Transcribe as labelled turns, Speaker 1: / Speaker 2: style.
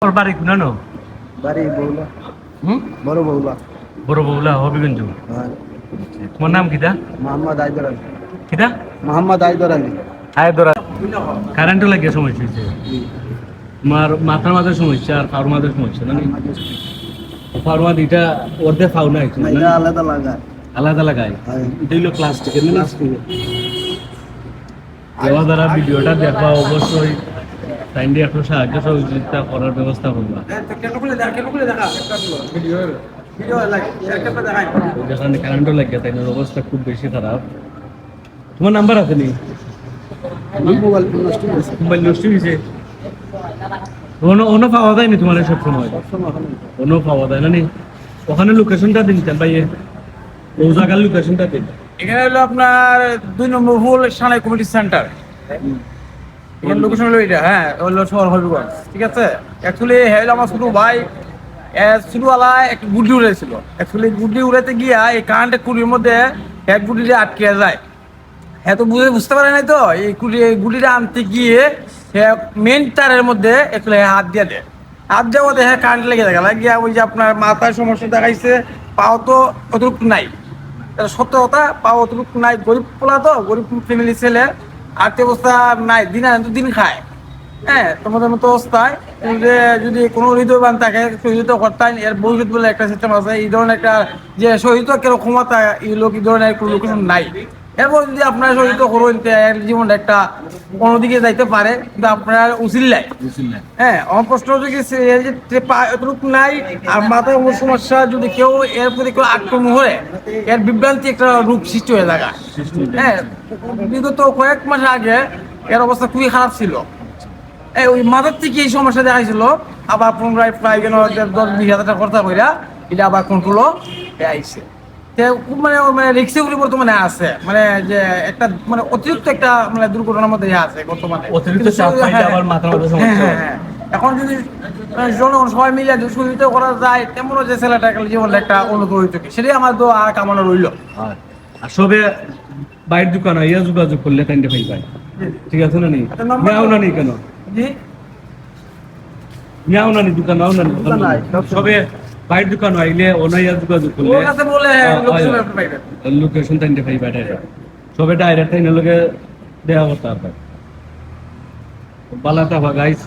Speaker 1: তোর বাড়ি কোনানো?
Speaker 2: বাড়ি বৌলা।
Speaker 1: হুম,
Speaker 2: বড় বৌলা।
Speaker 1: বড় বউলা হবিগঞ্জ।
Speaker 2: হ্যাঁ।
Speaker 1: তোমার নাম কিটা?
Speaker 2: মোহাম্মদ আইদর আলী।
Speaker 1: কিটা?
Speaker 2: মোহাম্মদ আইদর আলী।
Speaker 1: আয় ধরা কারেন্টও লাগিয়ে সমস্যা হয়েছে। তোমার মাথার মাঝে সমস্যা আর ফাউর মাঝে সমস্যা না? ফাউর মাঝে এটা অর্ধেক ফাউ নাই
Speaker 2: না, এটা আলাদা লাগায়।
Speaker 1: আলাদা লাগায়।
Speaker 2: হ্যাঁ।
Speaker 1: এটা হইলো প্লাস্টিকের না?
Speaker 2: প্লাস্টিকের।
Speaker 1: দেওয়া দ্বারা ভিডিওটা দেখবা অবশ্যই টাইমলি একটু সাহায্য সহযোগিতা করার ব্যবস্থা করবা। যেখানে কারেন্টও লাগে তাই অবস্থা খুব বেশি খারাপ। তোমার নাম্বার আছে নি?
Speaker 2: মোবাইল নষ্ট হয়েছে।
Speaker 1: মোবাইল নষ্ট হয়েছে? অন্য পাওয়া যায়নি তোমার সব সময়? অন্য পাওয়া যায় না নি? ওখানে লোকেশনটা দিন ভাইয়ে, ও জায়গার লোকেশনটা দিন।
Speaker 3: এখানে হলো আপনার 2 নম্বর হোল সানাই কমিউনিটি সেন্টার। এখানে লোকেশন হলো এটা, হ্যাঁ, হলো শহর হবিগঞ্জ। ঠিক আছে, অ্যাকচুয়ালি হলো আমার ছোট ভাই ছোটবেলা একটা গুড্ডি উড়েছিল। অ্যাকচুয়ালি গুড্ডি উড়াতে গিয়া এই কারেন্টের কুড়ির মধ্যে এক গুডিটা আটকে যায়। হ্যাঁ, তো বুঝতে পারে নাই তো এই গুডিটা আনতে গিয়ে মেন তারের মধ্যে একটু হাত দিয়ে দেয়। হাত দেওয়াতে হ্যাঁ কারেন্ট লেগে থাকে, লাগিয়ে ওই যে আপনার মাথায় সমস্যা দেখাইছে, পাও তো অতটুকু নাই। এটা সত্য কথা, পাও অতটুকু নাই। গরিব পোলা তো, গরিব ফ্যামিলি ছেলে, আর্থিক অবস্থা নাই, দিন খায়। হ্যাঁ, তোমাদের মতো অবস্থায় যে যদি কোনো হৃদয়বান থাকে শহীদ করতেন, এর ভবিষ্যৎ বলে একটা সিস্টেম আছে। এই ধরনের একটা যে শহীদ কেরকম ক্ষমতা এই লোক, এই ধরনের কোনো লোকেশন নাই। এরপর যদি আপনার শহীদ করুন জীবনটা একটা অন্যদিকে যাইতে পারে, কিন্তু আপনার উচিত নাই। হ্যাঁ, আমার প্রশ্ন হচ্ছে কি, এতটুকু নাই আর মাথায় কোনো সমস্যা, যদি কেউ এর প্রতি কেউ আক্রমণ করে এর বিভ্রান্তি একটা রূপ সৃষ্টি হয়ে থাকা। হ্যাঁ, বিগত কয়েক মাস আগে এর অবস্থা খুবই খারাপ ছিল। ওই মাথার থেকে এই সমস্যা দেখাইছিল, আবার পুনরায় প্রায় 10-20 হাজার টাকা খরচা কইরা এটা আবার কন্ট্রোলও আইছে। খুব মানে রিক্সি বর্তমানে আছে, মানে যে একটা মানে অতিরিক্ত একটা মানে দুর্ঘটনার মধ্যে আছে বর্তমানে।
Speaker 1: অতিরিক্ত চাপ পাইলে আবার মাথার মধ্যে সমস্যা হয়।
Speaker 3: হ্যাঁ, এখন যদি জনগণ সবাই মিলে সহযোগিতা করা যায়, তেমনও যে ছেলেটা জীবনে একটা উন্নত হইতে, সেটাই আমার তো আর কামনা রইল।
Speaker 1: আর সবে বাইরের দোকান আইয়া যোগাযোগ করলে টাইমটা পাই পাই। ঠিক আছে না নি? মেয়াও না নি কেন?
Speaker 3: জি,
Speaker 1: মেয়াও না নি দোকান, নাও না নি দোকান নাই। সবে বাইরের দোকান আইলে ওনাইয়া যোগাযোগ করলে
Speaker 3: ওর কাছে বলে লোকেশন পাইবেন।
Speaker 1: লোকেশন টাইমটা পাই পাই ডাইরেক্ট। সবে ডাইরেক্ট টাইমের লগে দেওয়া করতে হবে। বালাটা গাইস।